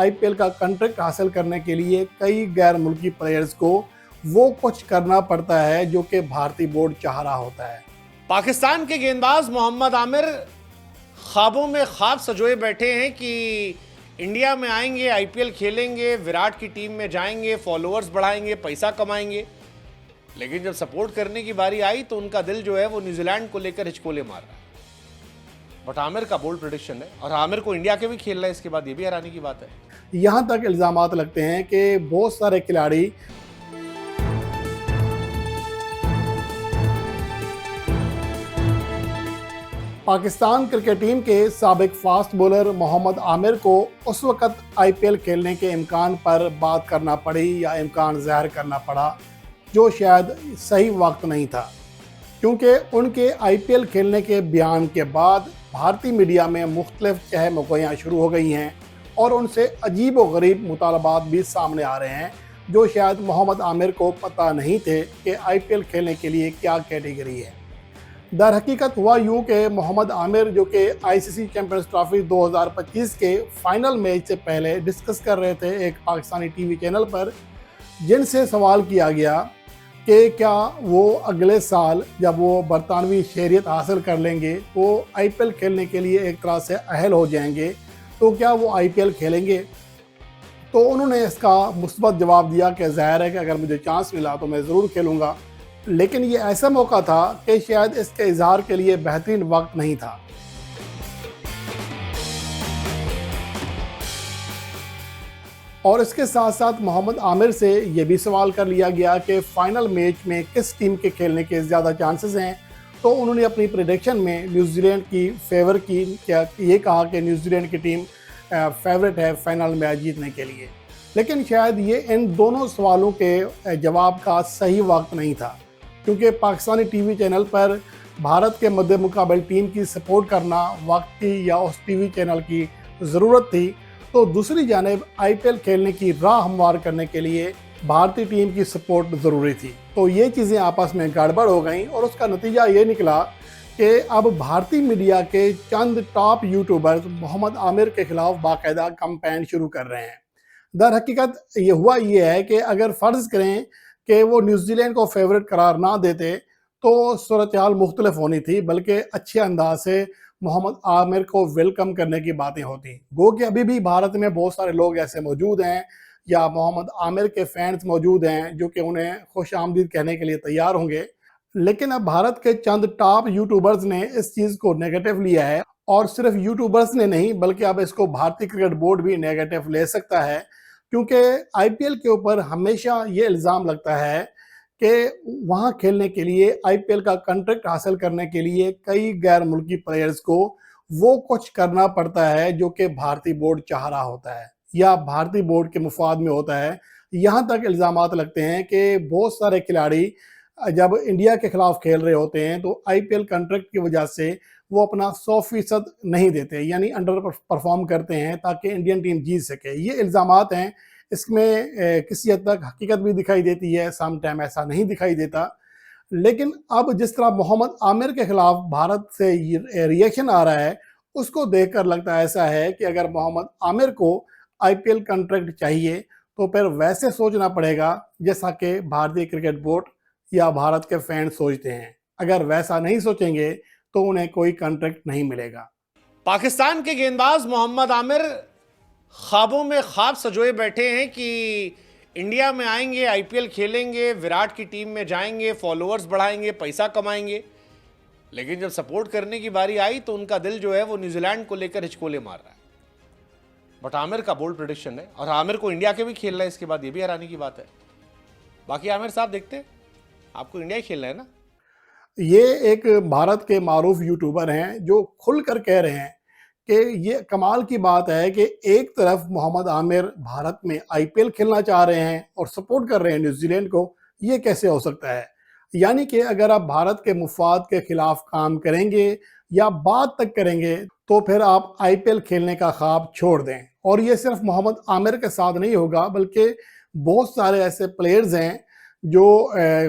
IPL का contract हासिल करने के लिए कई गैर मुल्की प्लेयर्स को वो कुछ करना पड़ता है जो कि भारतीय बोर्ड चाह रहा होता है। पाकिस्तान के गेंदबाज मोहम्मद आमिर ख्वाबों में ख्वाब सजोए बैठे हैं कि इंडिया में आएंगे, आईपीएल खेलेंगे, विराट की टीम में जाएंगे, फॉलोअर्स बढ़ाएंगे, पैसा कमाएंगे। लेकिन जब सपोर्ट करने की बारी आई तो उनका दिल जो है वो न्यूजीलैंड को लेकर हिचकोले मार रहा है। बट आमिर का बोल्ड प्रेडिक्शन है और आमिर को इंडिया के भी खेलना है, इसके बाद ये भी हैरानी की बात है। यहाँ तक इल्जामात लगते हैं कि बहुत सारे खिलाड़ी पाकिस्तान क्रिकेट टीम के साबिक फास्ट बॉलर मोहम्मद आमिर को उस वक्त आईपीएल खेलने के इम्कान पर बात करना पड़ी या इम्कान ज़ाहिर करना पड़ा जो शायद सही वक्त नहीं था, क्योंकि उनके आईपीएल खेलने के बयान के बाद भारतीय मीडिया में मुख्तलिफ चहमगोयाँ शुरू हो गई हैं और उनसे अजीब व गरीब मुतालबात भी सामने आ रहे हैं जो शायद मोहम्मद आमिर को पता नहीं थे कि आईपीएल खेलने के लिए क्या कैटेगरी है। दर हकीकत हुआ यूँ कि मोहम्मद आमिर जो कि आईसीसी चैंपियंस ट्रॉफी 2025 के फाइनल मैच से पहले डिस्कस कर रहे थे एक पाकिस्तानी टीवी चैनल पर, जिनसे सवाल किया गया कि क्या वो अगले साल जब वो बरतानवी शहरियत हासिल कर लेंगे वो आईपीएल खेलने के लिए एक तरह से अहल हो जाएंगे, तो क्या वो आईपीएल खेलेंगे। तो उन्होंने इसका मुस्बत जवाब दिया कि ज़ाहिर है कि अगर मुझे चांस मिला तो मैं ज़रूर खेलूँगा, लेकिन ये ऐसा मौका था कि शायद इसके इजहार के लिए बेहतरीन वक्त नहीं था। और इसके साथ साथ मोहम्मद आमिर से ये भी सवाल कर लिया गया कि फ़ाइनल मैच में किस टीम के खेलने के ज़्यादा चांसेस हैं, तो उन्होंने अपनी प्रेडिक्शन में न्यूजीलैंड की फेवर की, क्या ये कहा कि न्यूजीलैंड की टीम फेवरेट है फाइनल मैच जीतने के लिए। लेकिन शायद ये इन दोनों सवालों के जवाब का सही वक्त नहीं था, क्योंकि पाकिस्तानी टीवी चैनल पर भारत के मद्दे मुकाबले टीम की सपोर्ट करना वक्त की या उस टीवी चैनल की ज़रूरत थी, तो दूसरी जानिब आईपीएल खेलने की राह हमवार करने के लिए भारतीय टीम की सपोर्ट ज़रूरी थी। तो ये चीज़ें आपस में गड़बड़ हो गई और उसका नतीजा ये निकला कि अब भारतीय मीडिया के चंद टॉप यूट्यूबर्स मोहम्मद आमिर के खिलाफ बाकायदा कैंपेन शुरू कर रहे हैं। दर हकीकत ये हुआ ये है कि अगर फ़र्ज़ करें कि वो न्यूजीलैंड को फेवरेट करार ना देते तो सूरत हाल मुख्तलिफ होनी थी, बल्कि अच्छे अंदाज से मोहम्मद आमिर को वेलकम करने की बातें होती। गो कि अभी भी भारत में बहुत सारे लोग ऐसे मौजूद हैं या मोहम्मद आमिर के फैंस मौजूद हैं जो कि उन्हें खुश आमदीद कहने के लिए तैयार होंगे, लेकिन अब भारत के चंद टॉप यूट्यूबर्स ने इस चीज़ को नेगेटिव लिया है। और सिर्फ यूट्यूबर्स ने नहीं बल्कि अब इसको भारतीय क्रिकेट बोर्ड भी नेगेटिव ले सकता है, क्योंकि आईपीएल के ऊपर हमेशा ये इल्ज़ाम लगता है कि वहाँ खेलने के लिए आईपीएल का कॉन्ट्रैक्ट हासिल करने के लिए कई गैर मुल्की प्लेयर्स को वो कुछ करना पड़ता है जो कि भारतीय बोर्ड चाह रहा होता है या भारतीय बोर्ड के मुफाद में होता है। यहाँ तक इल्ज़ामात लगते हैं कि बहुत सारे खिलाड़ी जब इंडिया के खिलाफ खेल रहे होते हैं तो आईपीएल कॉन्ट्रैक्ट की वजह से वो अपना 100% नहीं देते, यानी अंडर परफॉर्म करते हैं ताकि इंडियन टीम जीत सके। ये इल्ज़ामात हैं, इसमें किसी हद तक हकीकत भी दिखाई देती है, सम टाइम ऐसा नहीं दिखाई देता। लेकिन अब जिस तरह मोहम्मद आमिर के खिलाफ भारत से रिएक्शन आ रहा है, उसको देखकर लगता है ऐसा है कि अगर मोहम्मद आमिर को आईपीएल कॉन्ट्रैक्ट चाहिए तो फिर वैसे सोचना पड़ेगा जैसा कि भारतीय क्रिकेट बोर्ड या भारत के फैंस सोचते हैं। अगर वैसा नहीं सोचेंगे तो उन्हें कोई कॉन्ट्रैक्ट नहीं मिलेगा। पाकिस्तान के गेंदबाज मोहम्मद आमिर ख्वाबों में ख्वाब सजोए बैठे हैं कि इंडिया में आएंगे, आईपीएल खेलेंगे, विराट की टीम में जाएंगे, फॉलोअर्स बढ़ाएंगे, पैसा कमाएंगे। लेकिन जब सपोर्ट करने की बारी आई तो उनका दिल जो है वो न्यूजीलैंड को लेकर हिचकोले मार रहा है। बट आमिर का बोल्ड प्रेडिक्शन है और आमिर को इंडिया के भी खेलना है, इसके बाद ये भी हैरानी की बात है। बाकी आमिर साहब देखते हैं, आपको इंडिया ही खेलना है ना। ये एक भारत के मारूफ यूट्यूबर हैं जो खुलकर कह रहे हैं कि ये कमाल की बात है कि एक तरफ मोहम्मद आमिर भारत में आईपीएल खेलना चाह रहे हैं और सपोर्ट कर रहे हैं न्यूजीलैंड को। ये कैसे हो सकता है? यानी कि अगर आप भारत के मुफाद के खिलाफ काम करेंगे या बात तक करेंगे तो फिर आप आईपीएल खेलने का ख्वाब छोड़ दें। और ये सिर्फ मोहम्मद आमिर के साथ नहीं होगा, बल्कि बहुत सारे ऐसे प्लेयर्स हैं जो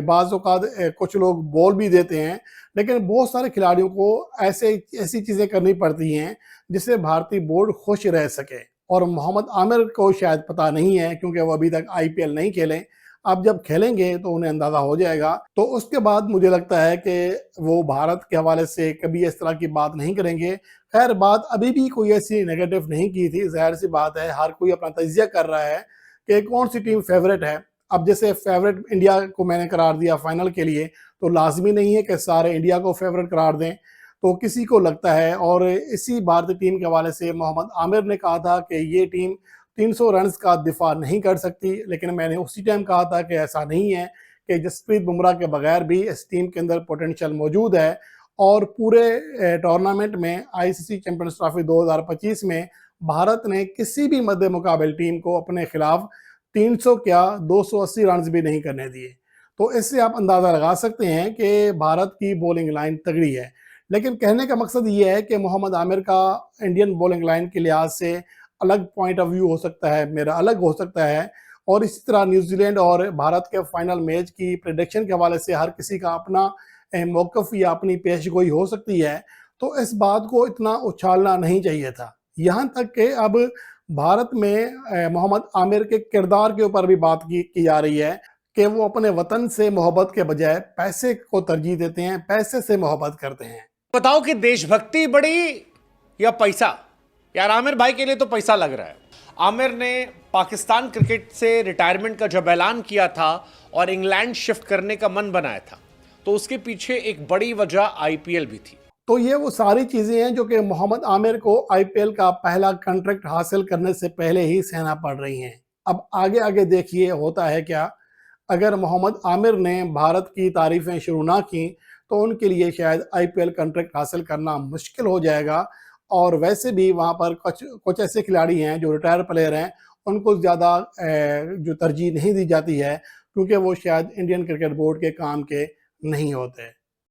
बाज़ औक़ात कुछ लोग बॉल भी देते हैं, लेकिन बहुत सारे खिलाड़ियों को ऐसी चीज़ें करनी पड़ती हैं जिससे भारतीय बोर्ड खुश रह सके। और मोहम्मद आमिर को शायद पता नहीं है क्योंकि वो अभी तक आईपीएल नहीं खेले। अब जब खेलेंगे तो उन्हें अंदाज़ा हो जाएगा। तो उसके बाद मुझे लगता है कि वो भारत के हवाले से कभी इस तरह की बात नहीं करेंगे। खैर, बात अभी भी कोई ऐसी नेगेटिव नहीं की थी। ज़ाहिर-सी बात है, हर कोई अपना तज्ज़िया कर रहा है कि कौन-सी टीम फ़ेवरेट है। अब जैसे फ़ेवरेट इंडिया को मैंने करार दिया फाइनल के लिए, तो लाज़मी नहीं है कि सारे इंडिया को फ़ेवरेट करार दें। तो किसी को लगता है, और इसी भारतीय टीम के हवाले से मोहम्मद आमिर ने कहा था कि ये टीम 300 रन्स का दिफा नहीं कर सकती, लेकिन मैंने उसी टाइम कहा था कि ऐसा नहीं है, कि जसप्रीत बुमराह के बगैर भी इस टीम के अंदर पोटेंशियल मौजूद है। और पूरे टूर्नामेंट में आईसीसी चैंपियंस ट्रॉफी 2025 में भारत ने किसी भी मध्य मुकाबले टीम को अपने खिलाफ 300 क्या 280 रन्स भी नहीं करने दिए। तो इससे आप अंदाज़ा लगा सकते हैं कि भारत की बॉलिंग लाइन तगड़ी है। लेकिन कहने का मकसद ये है कि मोहम्मद आमिर का इंडियन बॉलिंग लाइन के लिहाज से अलग पॉइंट ऑफ व्यू हो सकता है, मेरा अलग हो सकता है। और इसी तरह न्यूजीलैंड और भारत के फाइनल मैच की प्रेडिक्शन के हवाले से हर किसी का अपना मौक़िफ़ या अपनी पेशगोई हो सकती है। तो इस बात को इतना उछालना नहीं चाहिए था। यहाँ तक कि अब भारत में मोहम्मद आमिर के किरदार के ऊपर भी बात की जा रही है कि वो अपने वतन से मोहब्बत के बजाय पैसे को तरजीह देते हैं, पैसे से मोहब्बत करते हैं। बताओ कि देशभक्ति बड़ी या पैसा? यार आमिर भाई के लिए तो पैसा लग रहा है। आमिर ने पाकिस्तान क्रिकेट से रिटायरमेंट का जब ऐलान किया था और इंग्लैंड शिफ्ट करने का मन बनाया था, तो उसके पीछे एक बड़ी वजह आईपीएल भी थी। तो ये वो सारी चीज़ें हैं जो कि मोहम्मद आमिर को आईपीएल का पहला कॉन्ट्रैक्ट हासिल करने से पहले ही सहना पड़ रही हैं। अब आगे आगे देखिए होता है क्या। अगर मोहम्मद आमिर ने भारत की तारीफ़ें शुरू ना की तो उनके लिए शायद आईपीएल कॉन्ट्रैक्ट हासिल करना मुश्किल हो जाएगा। और वैसे भी वहाँ पर कुछ ऐसे खिलाड़ी हैं जो रिटायर प्लेयर हैं, उनको ज़्यादा जो तरजीह नहीं दी जाती है, क्योंकि वो शायद इंडियन क्रिकेट बोर्ड के काम के नहीं होते।